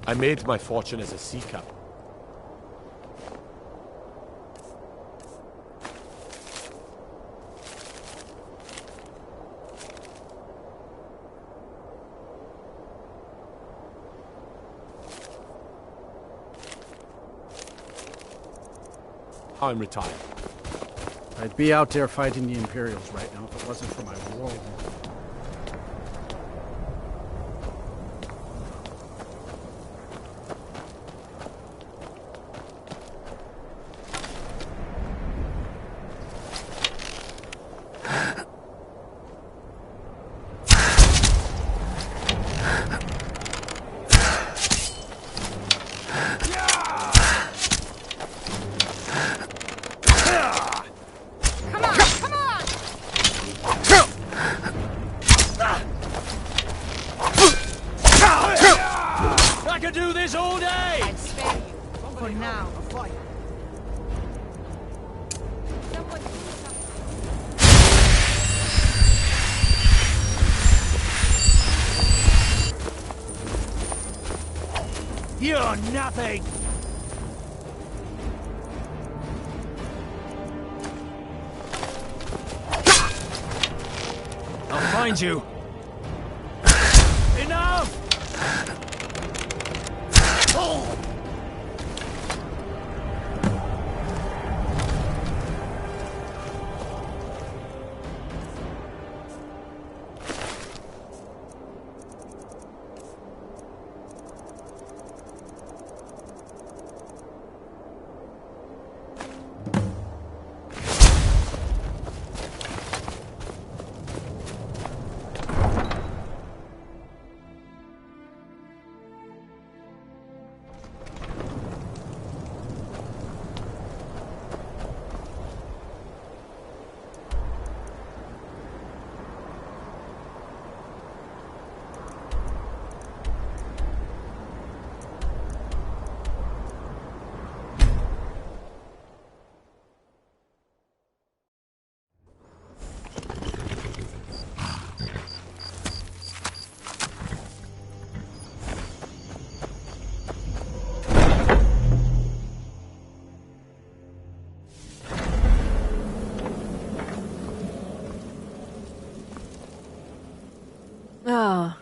I made my fortune as a sea captain. I'm retired. I'd be out there fighting the Imperials right now if it wasn't for my war wound. I could do this all day! I'd spare you. For now. A fight. Someone do something. You're nothing! I'll find you. Enough!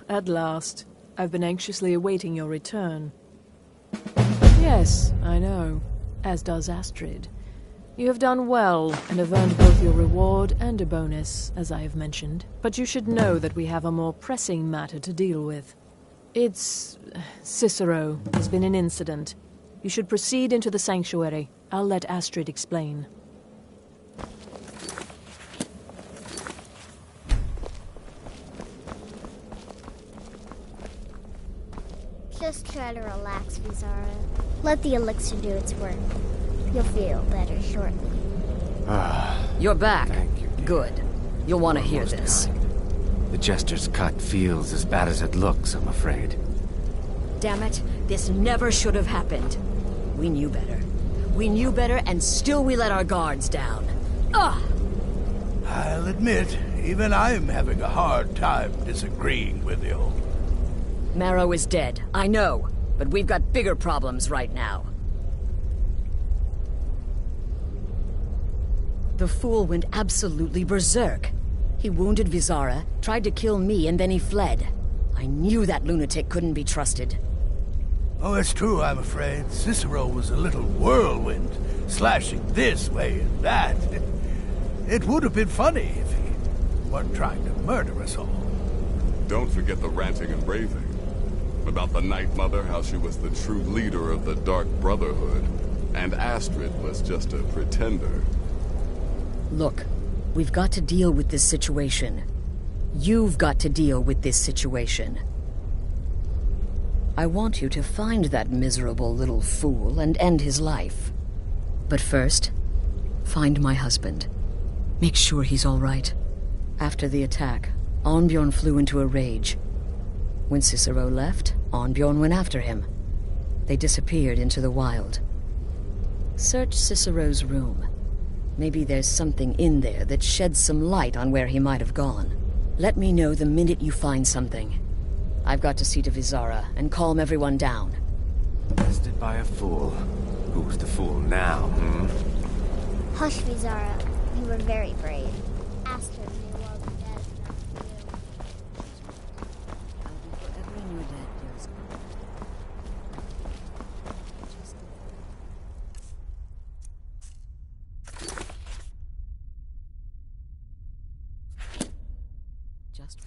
At last. I've been anxiously awaiting your return. Yes, I know. As does Astrid. You have done well, and have earned both your reward and a bonus, as I have mentioned. But you should know that we have a more pressing matter to deal with. It's... Cicero. There's been an incident. You should proceed into the sanctuary. I'll let Astrid explain. Just try to relax, Vizara. Let the elixir do its work. You'll feel better shortly. You're back. Thank you, dear. Good. You'll want to hear Almost this. done. The Jester's cut feels as bad as it looks, I'm afraid. Damn it, this never should have happened. We knew better. We knew better, and still we let our guards down. Ugh! I'll admit, even I'm having a hard time disagreeing with you. Marrow is dead, I know, but we've got bigger problems right now. The fool went absolutely berserk. He wounded Vizara, tried to kill me, and then he fled. I knew that lunatic couldn't be trusted. Oh, it's true, I'm afraid. Cicero was a little whirlwind, slashing this way and that. It would have been funny if he weren't trying to murder us all. Don't forget the ranting and raving. About the Night Mother, how she was the true leader of the Dark Brotherhood, and Astrid was just a pretender. Look, we've got to deal with this situation. You've got to deal with this situation. I want you to find that miserable little fool and end his life. But first, find my husband. Make sure he's all right. After the attack, Arnbjorn flew into a rage. When Cicero left, Arnbjorn went after him. They disappeared into the wild. Search Cicero's room. Maybe there's something in there that sheds some light on where he might have gone. Let me know the minute you find something. I've got to see to Vizara and calm everyone down. Trusted by a fool. Who's the fool now, hmm? Hush, Vizara. You were very brave. Astrid may well be dead if not for you. I'll be forever in your debt, dearest. Just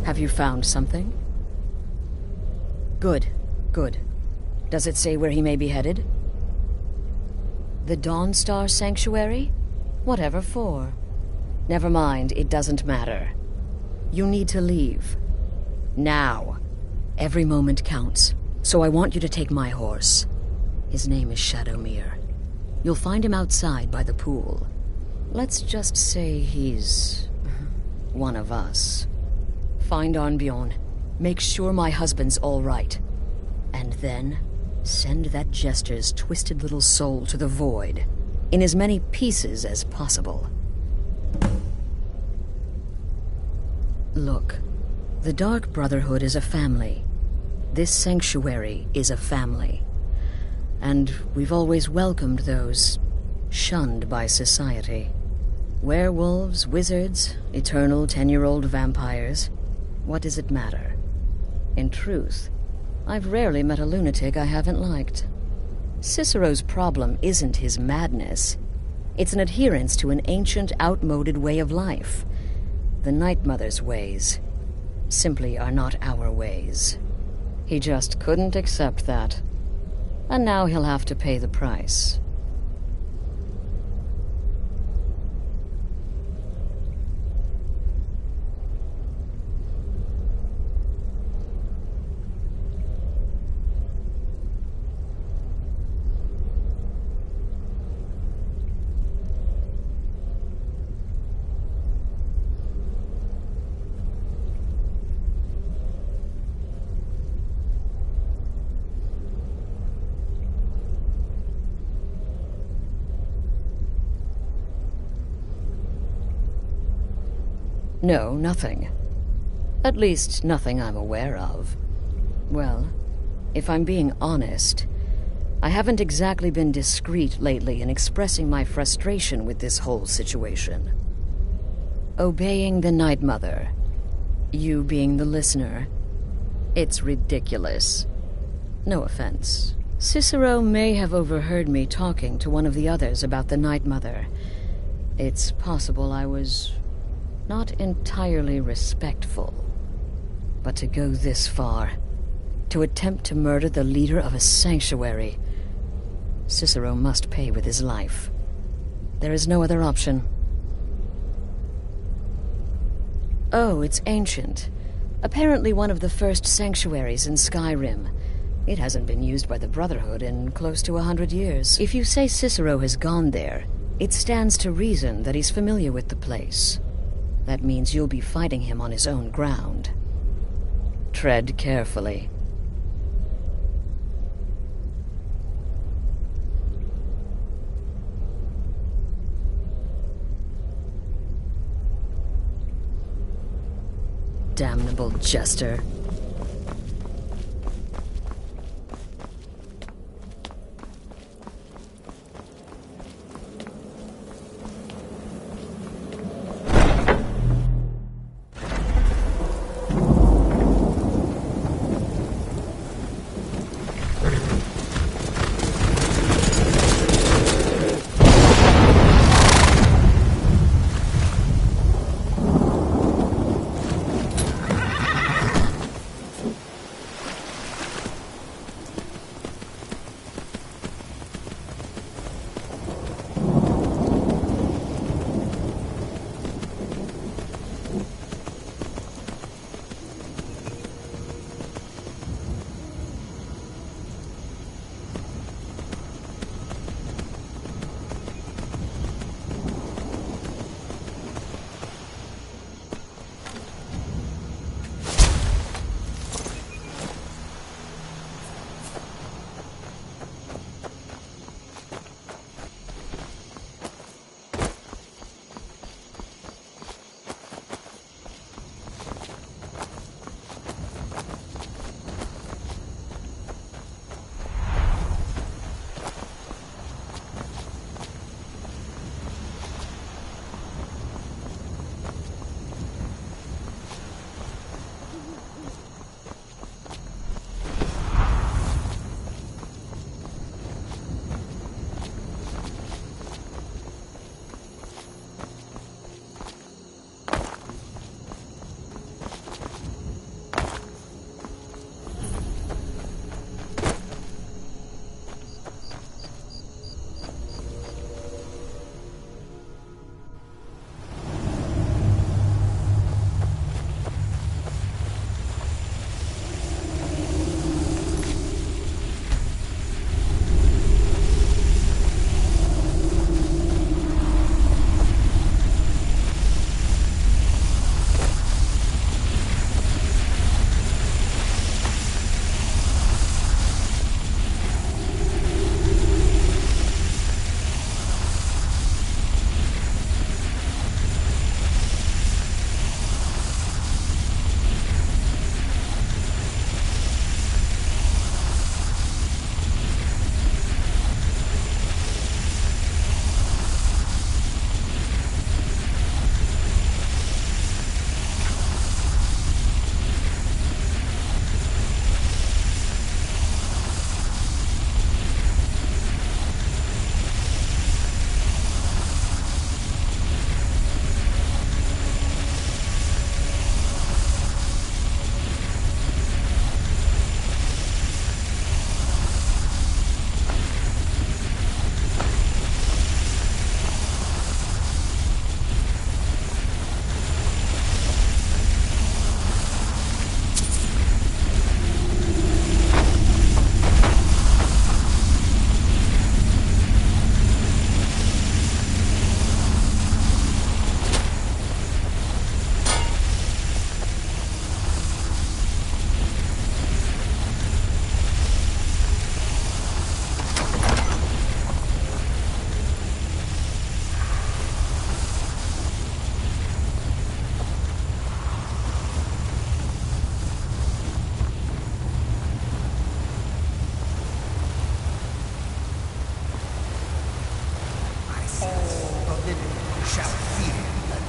Have you found something? Good, good. Does it say where he may be headed? The Dawnstar Sanctuary? Whatever for. Never mind, it doesn't matter. You need to leave. Now. Every moment counts, so I want you to take my horse. His name is Shadowmere. You'll find him outside by the pool. Let's just say he's one of us. Find Arnbjorn. Make sure my husband's all right. And then, send that jester's twisted little soul to the void, in as many pieces as possible. Look, the Dark Brotherhood is a family. This sanctuary is a family. And we've always welcomed those shunned by society. Werewolves, wizards, eternal 10-year-old vampires. What does it matter? In truth, I've rarely met a lunatic I haven't liked. Cicero's problem isn't his madness. It's an adherence to an ancient, outmoded way of life. The Night Mother's ways simply are not our ways. He just couldn't accept that. And now he'll have to pay the price. No, nothing. At least, nothing I'm aware of. Well, if I'm being honest, I haven't exactly been discreet lately in expressing my frustration with this whole situation. Obeying the Night Mother, you being the listener, it's ridiculous. No offense. Cicero may have overheard me talking to one of the others about the Night Mother. It's possible I was not entirely respectful. But to go this far, to attempt to murder the leader of a sanctuary, Cicero must pay with his life. There is no other option. Oh, it's ancient. Apparently one of the first sanctuaries in Skyrim. It hasn't been used by the Brotherhood in close to 100 years. If you say Cicero has gone there, it stands to reason that he's familiar with the place. That means you'll be fighting him on his own ground. Tread carefully. Damnable jester.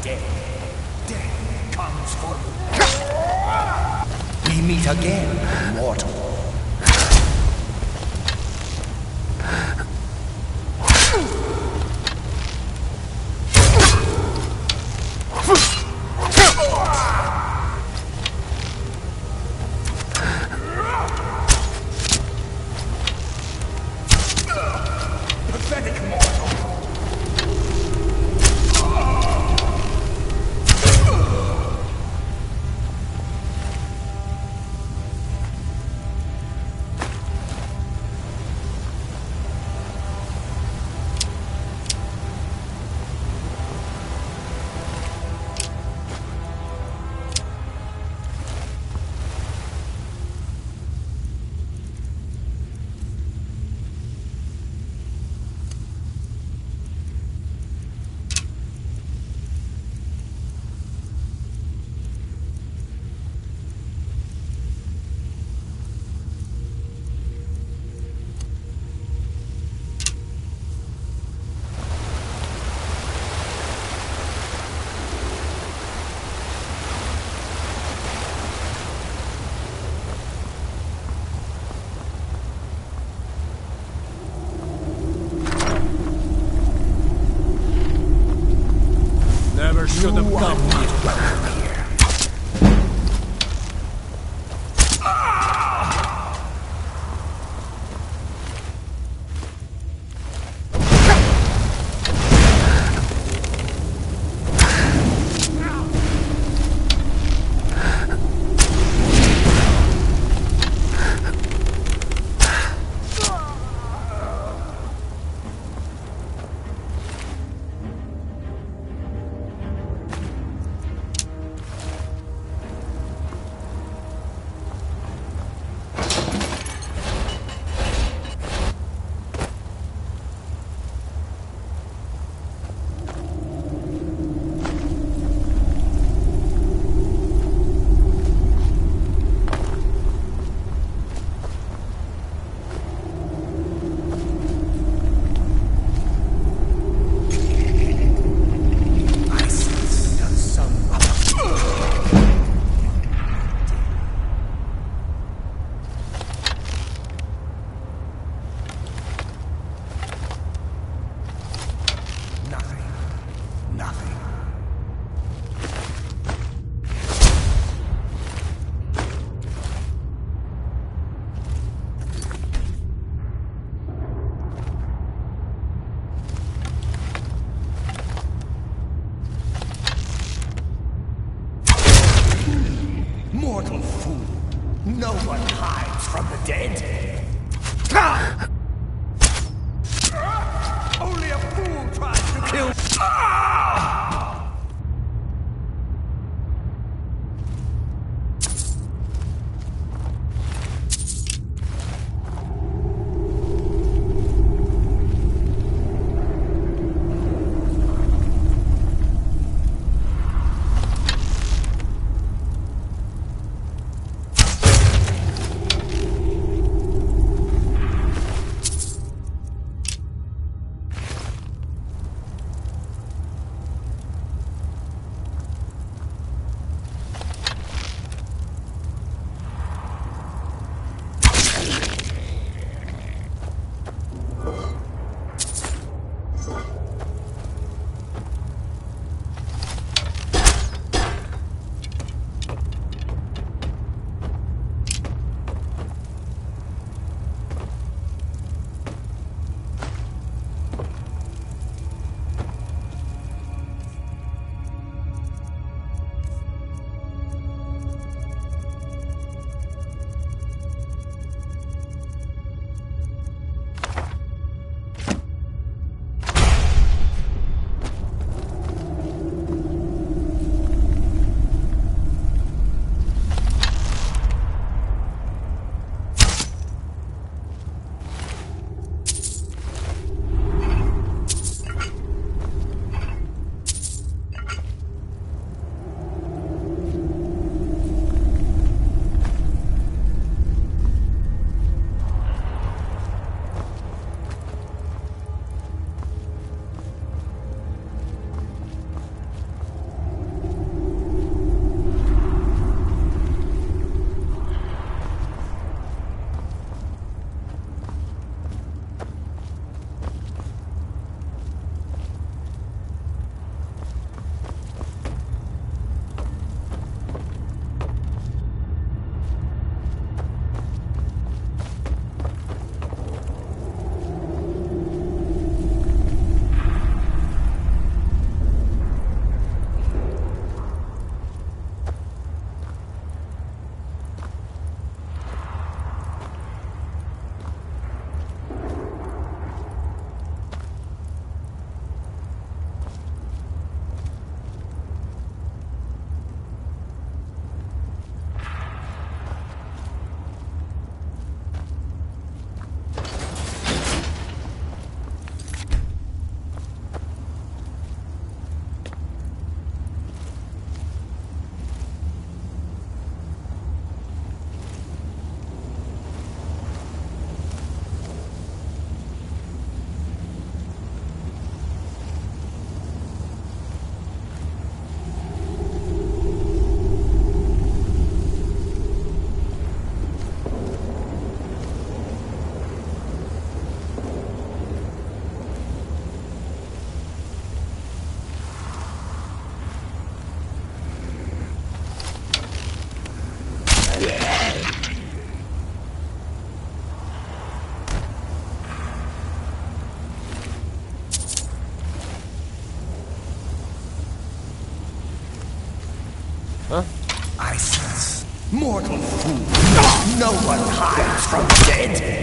Death comes for you. We meet again, mortal. Pathetic mortal. Never should have come here. Mortal fool. No one hides from the dead. Only a fool tries to kill. Huh? I sense mortal fool. No one hides from the dead.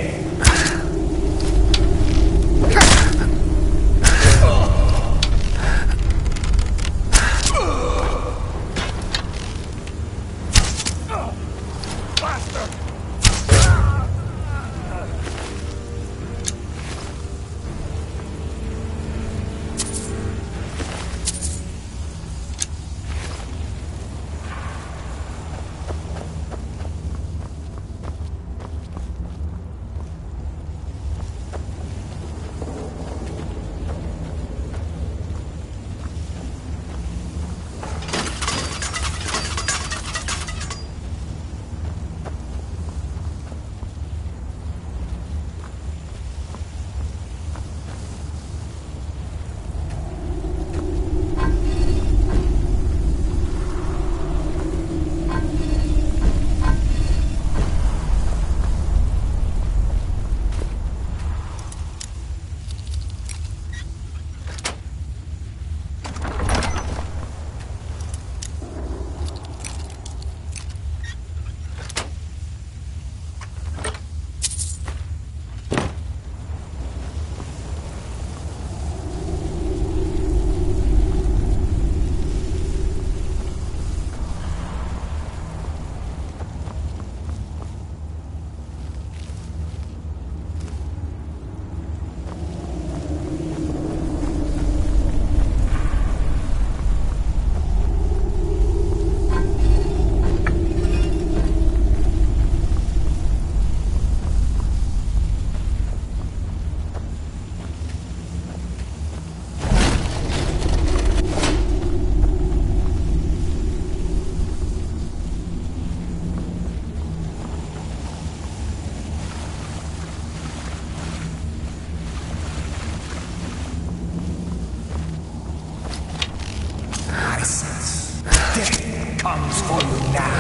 Death comes for you now.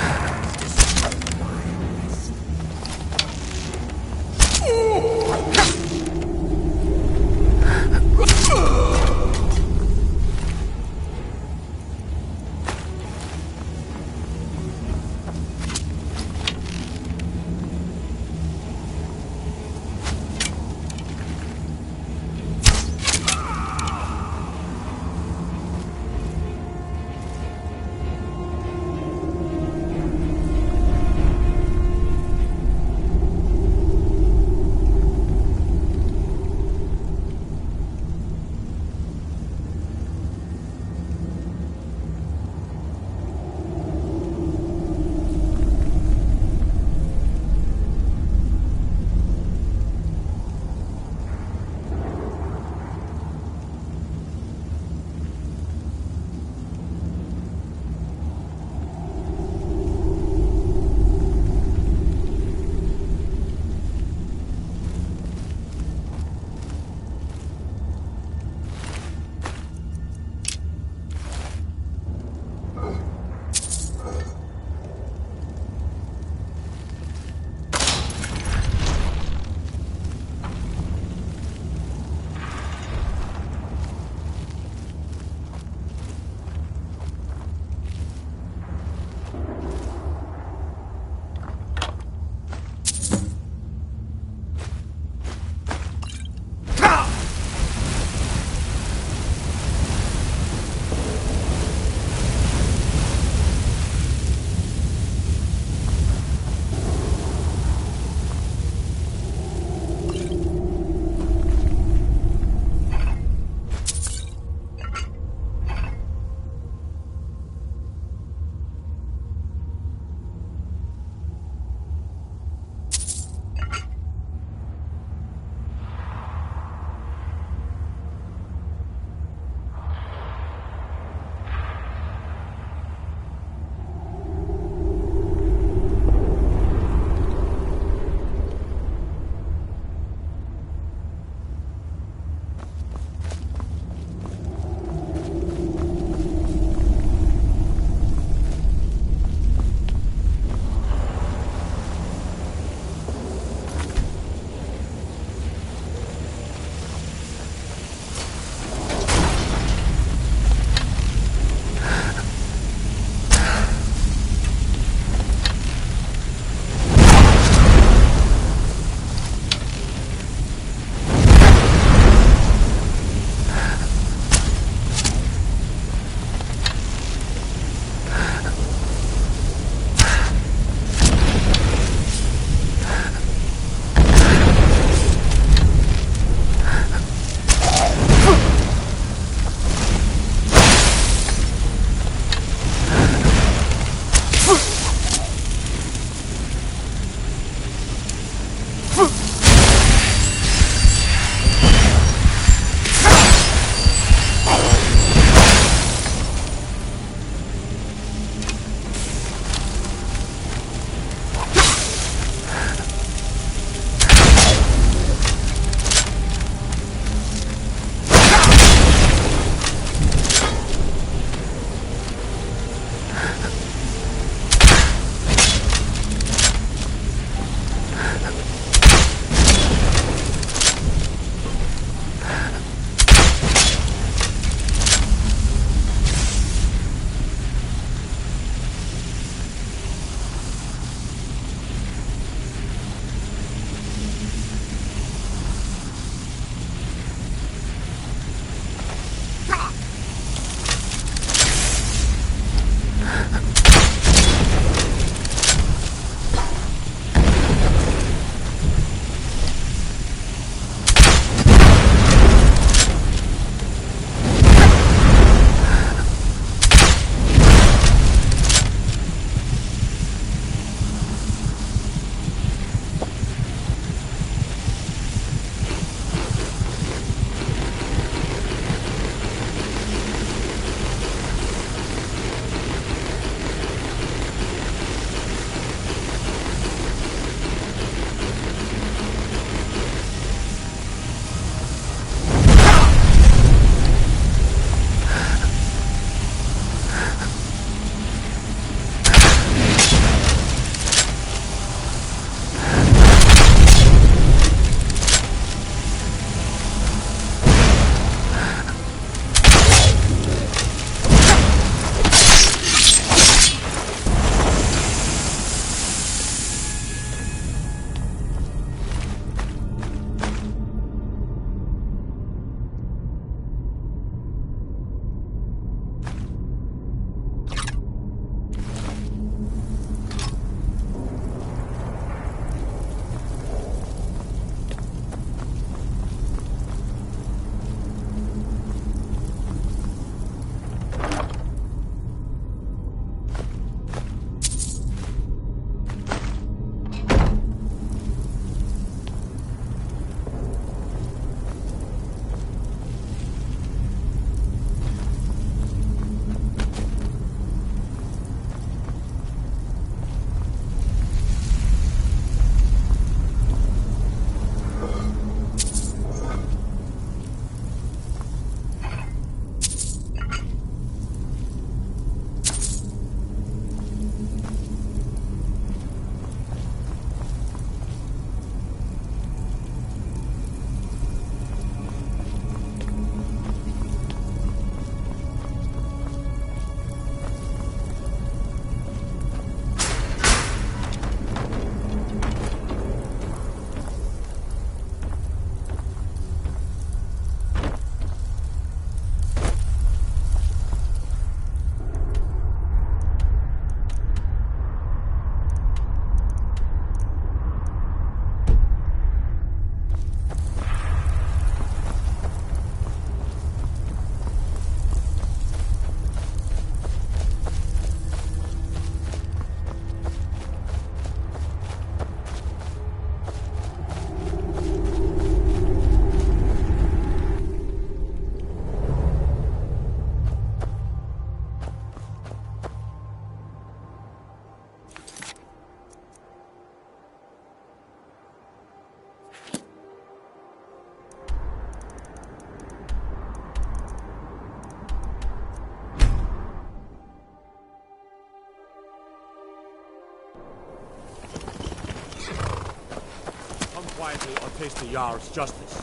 quietly or taste the Jarl's justice.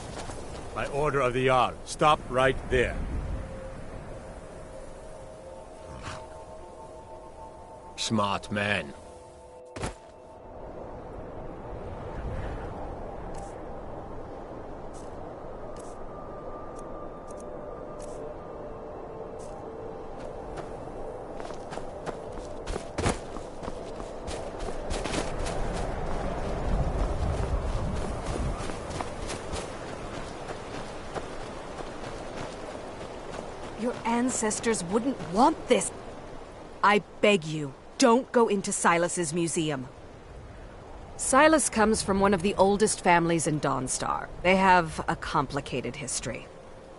By order of the Jarl, stop right there. Smart man. Your ancestors wouldn't want this. I beg you, don't go into Silas's museum. Silas comes from one of the oldest families in Dawnstar. They have a complicated history.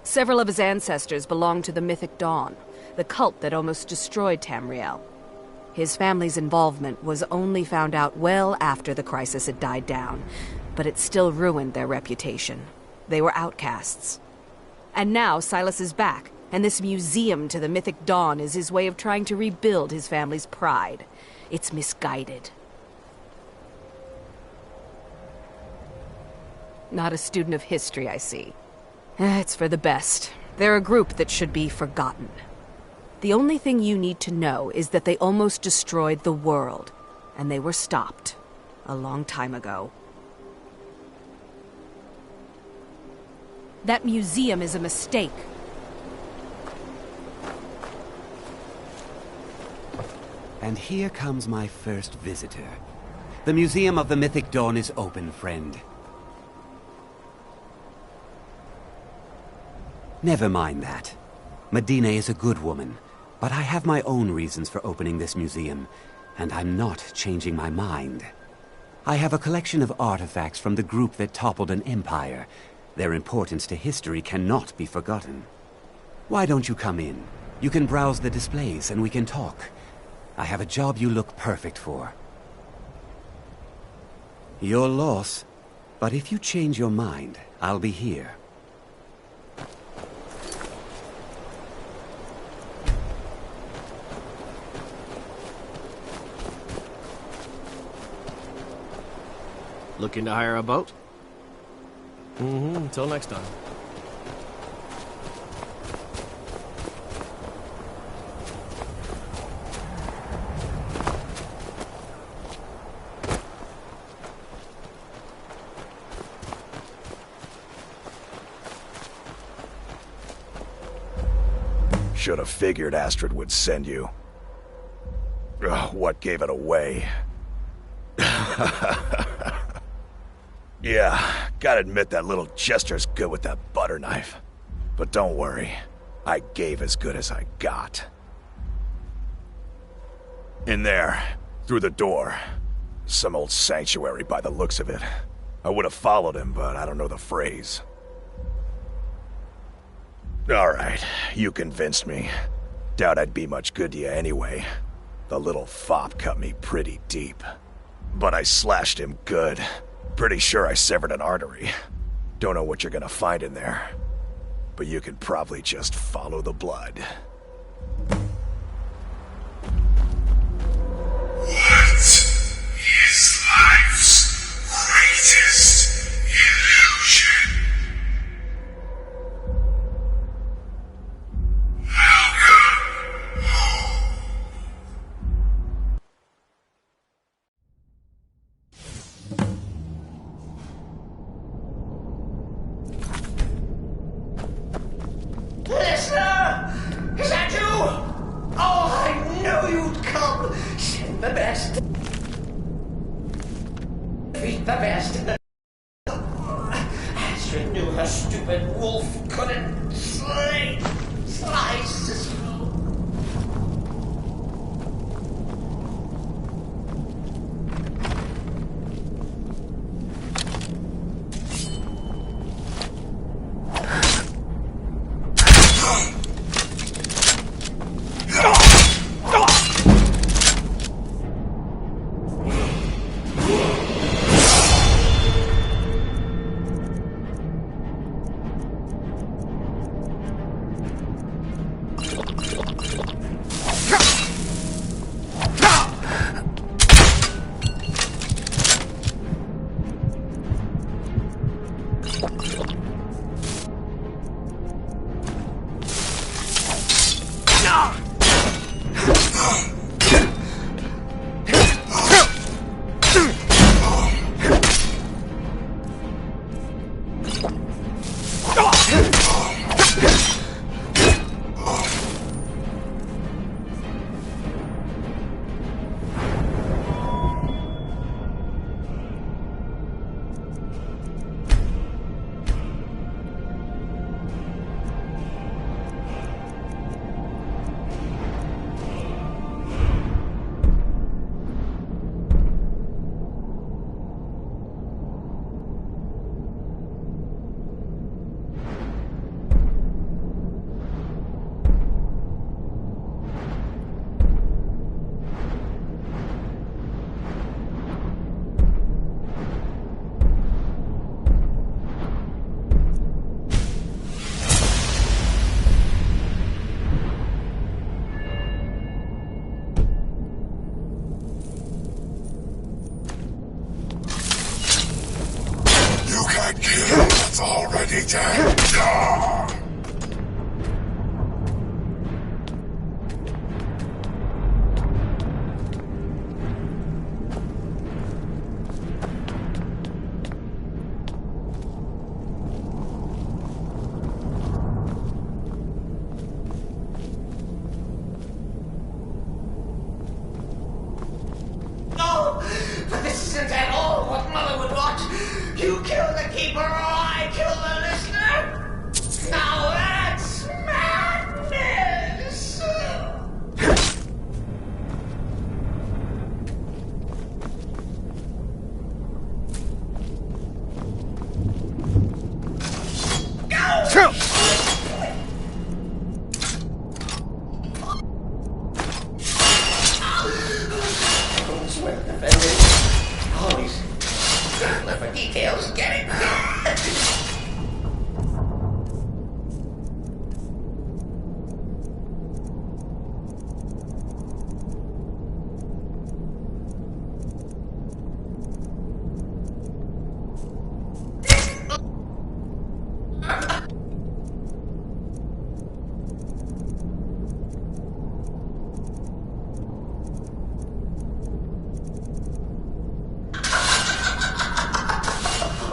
Several of his ancestors belong to the Mythic Dawn, the cult that almost destroyed Tamriel. His family's involvement was only found out well after the crisis had died down, but it still ruined their reputation. They were outcasts. And now Silas is back, and this museum to the Mythic Dawn is his way of trying to rebuild his family's pride. It's misguided. Not a student of history, I see. It's for the best. They're a group that should be forgotten. The only thing you need to know is that they almost destroyed the world, and they were stopped a long time ago. That museum is a mistake. And here comes my first visitor. The Museum of the Mythic Dawn is open, friend. Never mind that. Medina is a good woman, but I have my own reasons for opening this museum, and I'm not changing my mind. I have a collection of artifacts from the group that toppled an empire. Their importance to history cannot be forgotten. Why don't you come in? You can browse the displays and we can talk. I have a job you look perfect for. Your loss, but if you change your mind, I'll be here. Looking to hire a boat? Until next time. Should have figured Astrid would send you. Ugh, what gave it away? Yeah, gotta admit that little gesture's good with that butter knife. But don't worry, I gave as good as I got. In there, through the door. Some old sanctuary by the looks of it. I would have followed him, but I don't know the phrase. Alright, you convinced me. Doubt I'd be much good to you anyway. The little fop cut me pretty deep. But I slashed him good. Pretty sure I severed an artery. Don't know what you're gonna find in there. But you can probably just follow the blood. What is life's greatest illusion? Welcome home. Listener! Is that you? Oh, I knew you'd come! Send the best. Beat the best. Astrid knew her stupid wolf couldn't slice Cicero. already dead. No! But this isn't at all what Mother would want! You kill the Keeper or I kill the Listener! Now that's madness! Swear defenders. All these clever details. Get it?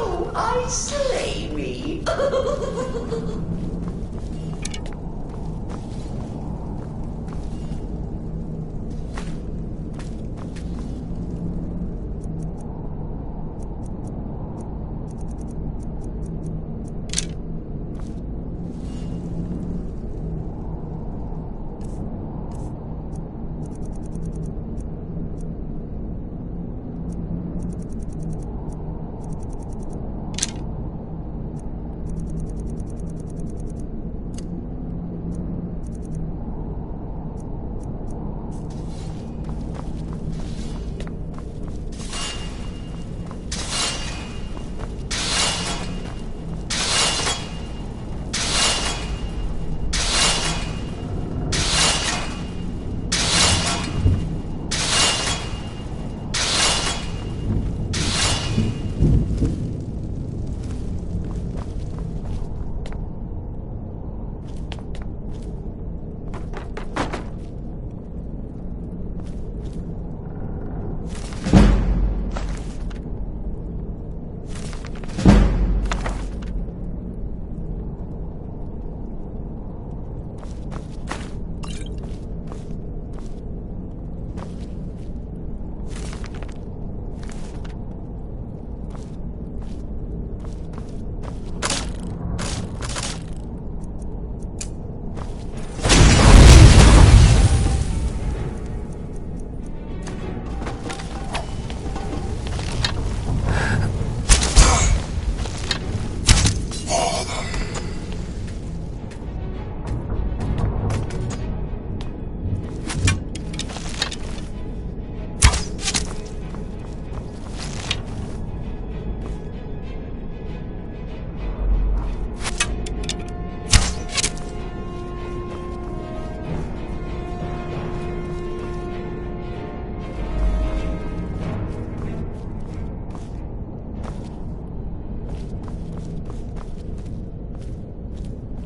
Oh, I slay me.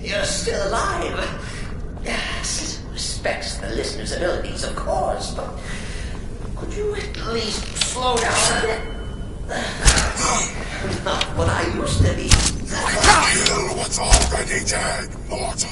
You're still alive. Yes, it respects the Listener's abilities, of course, but could you at least slow down a bit? Not what I used to be. Kill what's already dead, mortal.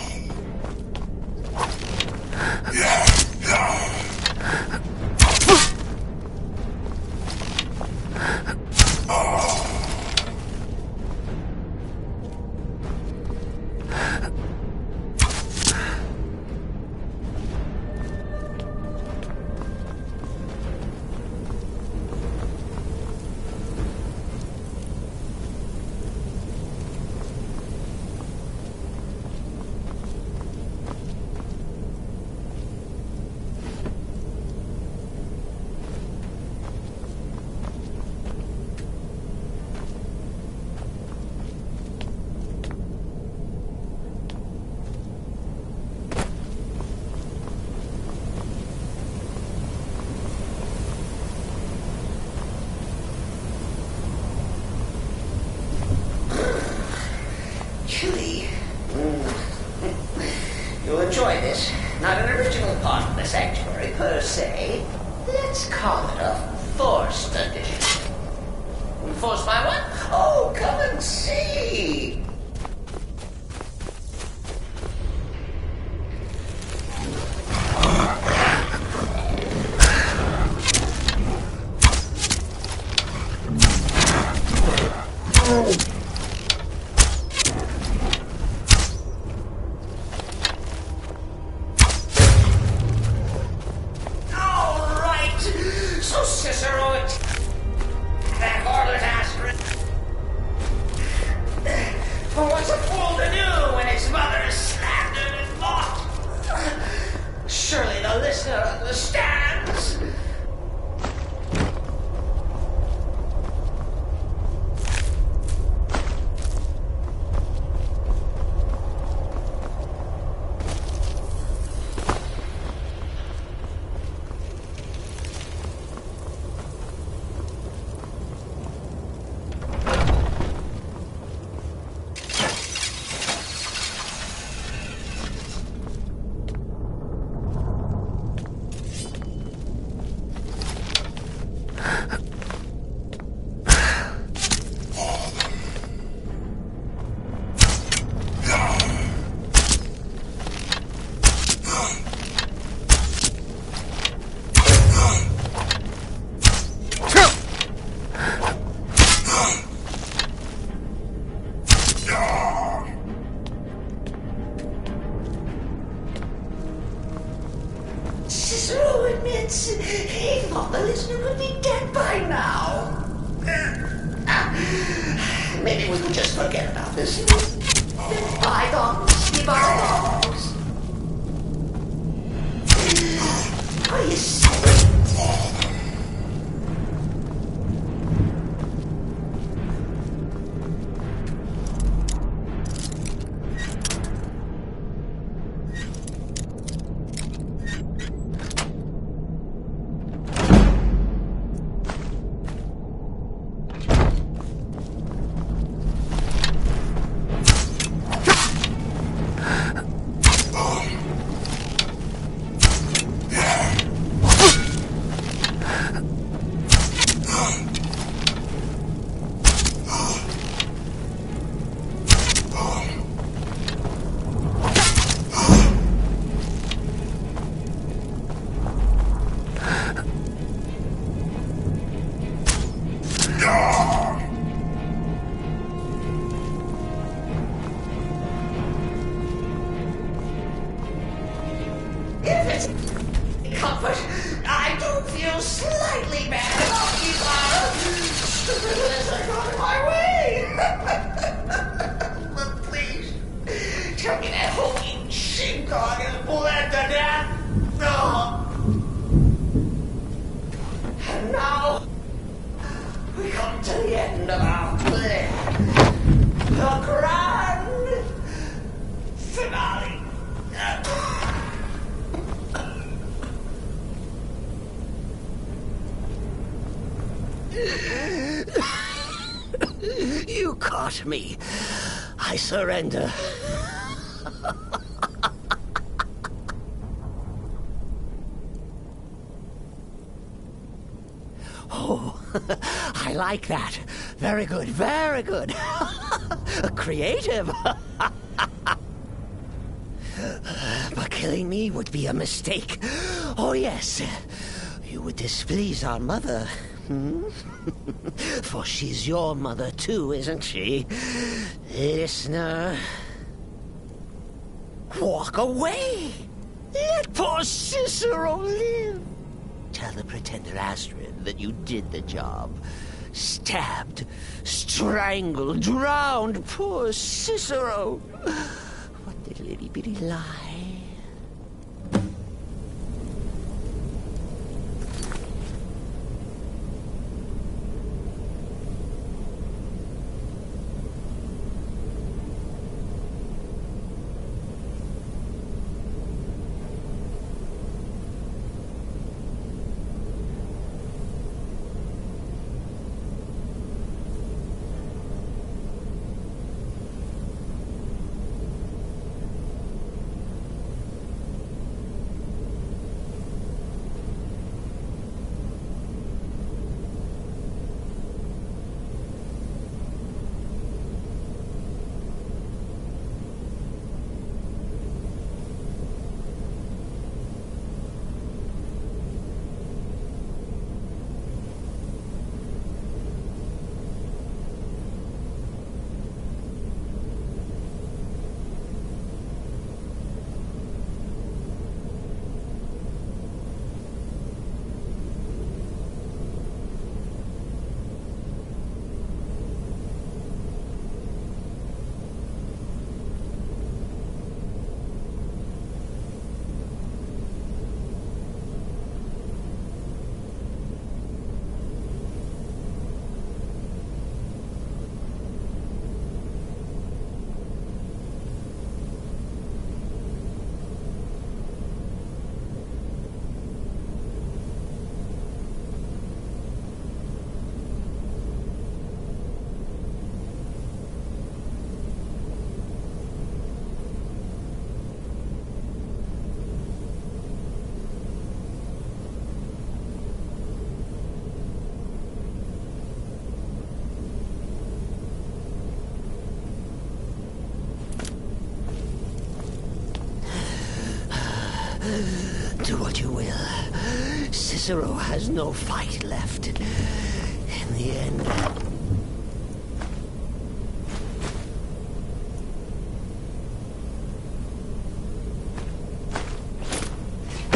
per se. Let's call it a forced addition. Forced by what? Oh, come and see! You caught me. I surrender. Oh, I like that. Very good, very good. Creative. But killing me would be a mistake. Oh, yes. You would displease our mother. Hmm? For she's your mother too, isn't she? Listener. Walk away. Let poor Cicero live. Tell the pretender Astrid that you did the job. Stabbed, strangled, drowned poor Cicero. What little itty bitty lie. Cicero has no fight left. In the end...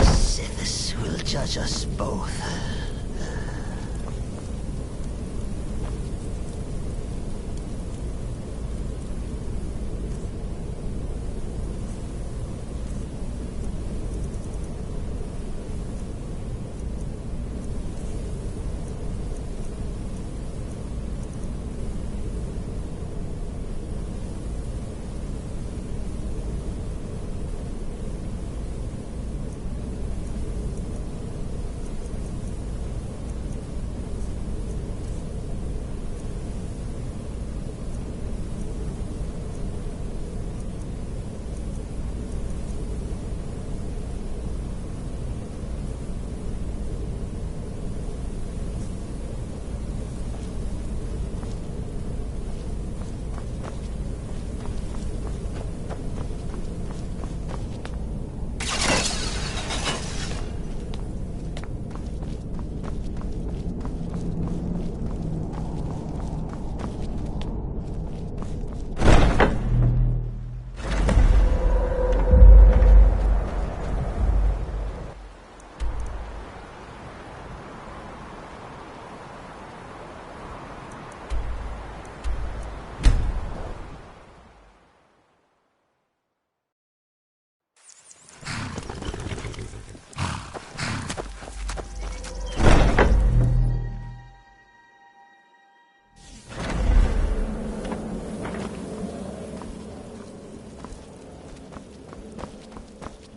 Sithis will judge us both.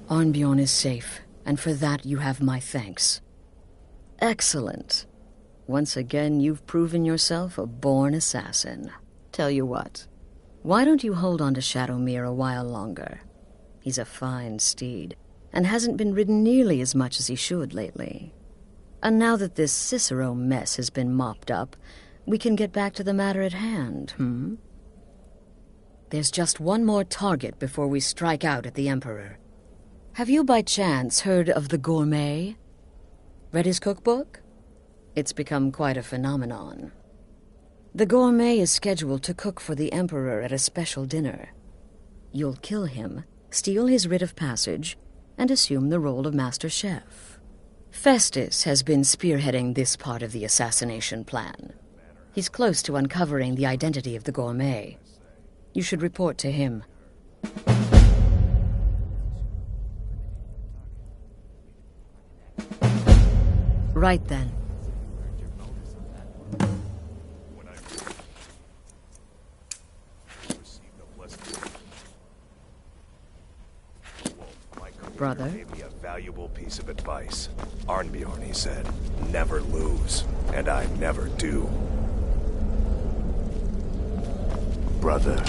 Arnbjorn is safe, and for that you have my thanks. Excellent. Once again, you've proven yourself a born assassin. Tell you what, why don't you hold on to Shadowmere a while longer? He's a fine steed, and hasn't been ridden nearly as much as he should lately. And now that this Cicero mess has been mopped up, we can get back to the matter at hand, There's just one more target before we strike out at the Emperor. Have you by chance heard of the Gourmet? Read his cookbook? It's become quite a phenomenon. The Gourmet is scheduled to cook for the Emperor at a special dinner. You'll kill him, steal his writ of passage, and assume the role of Master Chef. Festus has been spearheading this part of the assassination plan. He's close to uncovering the identity of the Gourmet. You should report to him. Right then. Brother? Gave me a valuable piece of advice. Arnbjorn, he said, never lose. And I never do. Brother.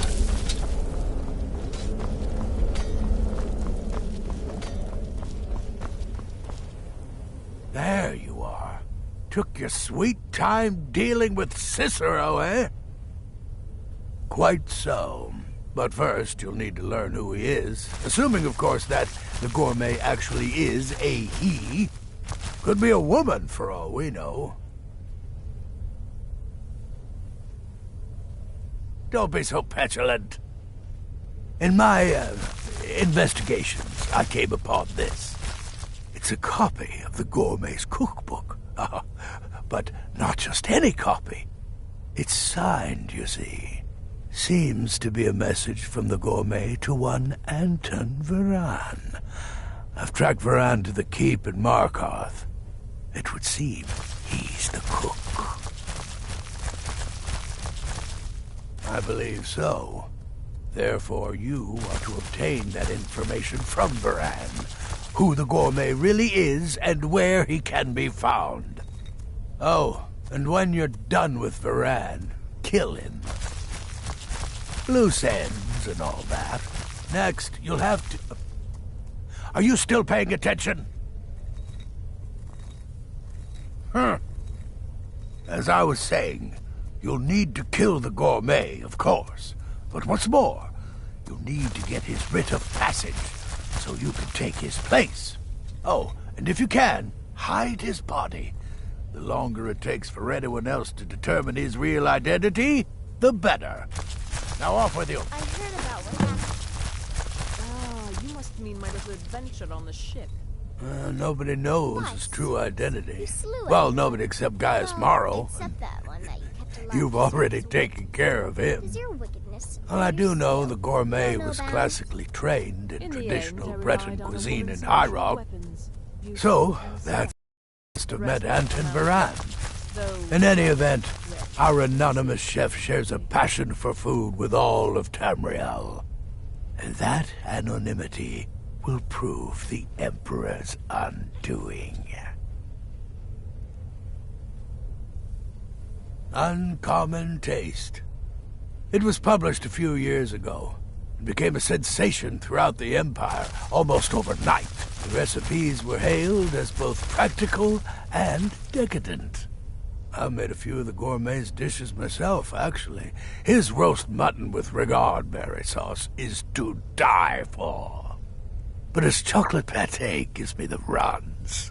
There you are. Took your sweet time dealing with Cicero, eh? Quite so. But first, you'll need to learn who he is. Assuming, of course, that the Gourmet actually is a he. Could be a woman, for all we know. Don't be so petulant. In my investigations, I came upon this. It's a copy of the Gourmet's cookbook. But not just any copy. It's signed, you see. Seems to be a message from the Gourmet to one Anton Varan. I've tracked Varan to the keep in Markarth. It would seem he's the cook. I believe so. Therefore, you are to obtain that information from Varan, who the Gourmet really is and where he can be found. Oh, and when you're done with Varan, kill him. Loose ends and all that. Next, you'll have to... Are you still paying attention? As I was saying, you'll need to kill the Gourmet, of course. But what's more, you'll need to get his writ of passage so you can take his place. Oh, and if you can, hide his body. The longer it takes for anyone else to determine his real identity, the better. Now off with you. I heard about what happened. Ah, you must mean my little adventure on the ship. Nobody knows Nice. his true identity. You slew Well, it. nobody except Gaius Morrow. Except that one that you kept alive. You've already taken care of him. Is your wickedness. Well, I do know the No, gourmet no was bounds. classically trained in In the traditional end, I Breton relied on a cuisine woman's in High special Rock. weapons, used So, as that must have met Rest Anton of Varan. though In any event, our anonymous chef shares a passion for food with all of Tamriel. And that anonymity will prove the Emperor's undoing. Uncommon Taste. It was published a few years ago and became a sensation throughout the Empire almost overnight. The recipes were hailed as both practical and decadent. I've made a few of the gourmet's dishes myself, actually. His roast mutton with regard berry sauce is to die for. But his chocolate pate gives me the runs.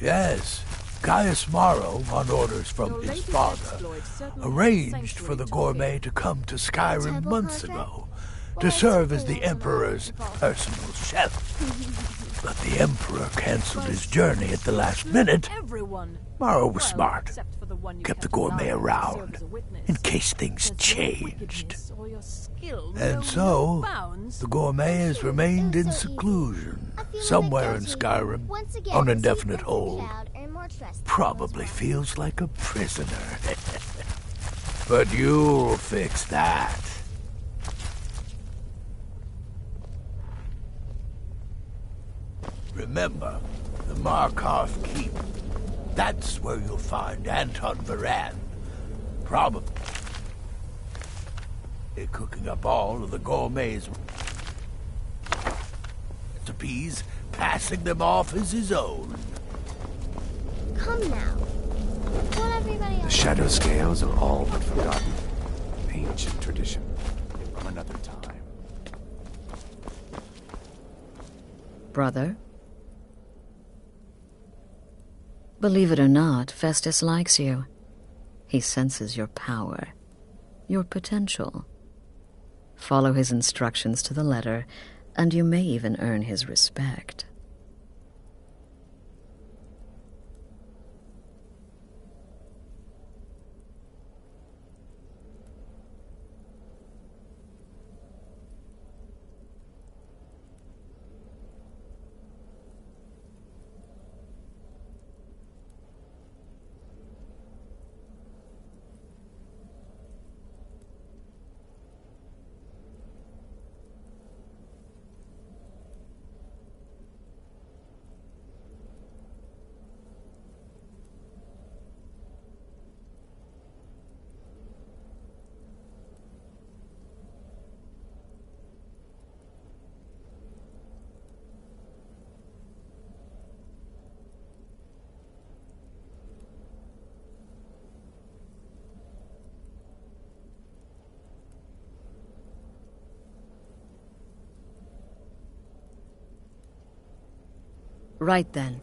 Yes, Gaius Morrow, on orders from his father, arranged for the gourmet to come to Skyrim months ago to serve as the Emperor's personal chef. But the Emperor canceled his journey at the last minute. Morrow was smart, kept the gourmet around in case things changed. And so, the gourmet has remained in seclusion, somewhere in Skyrim, on indefinite hold. Probably feels like a prisoner. But you'll fix that. Remember, the Markarth Keep. That's where you'll find Anton Varan. Probably cooking up all of the gourmet's recipes, passing them off as his own. Come now. Don't everybody The else... shadow scales are all but forgotten. Ancient tradition from another time. Brother? Believe it or not, Festus likes you. He senses your power, your potential. Follow his instructions to the letter, and you may even earn his respect. Right then.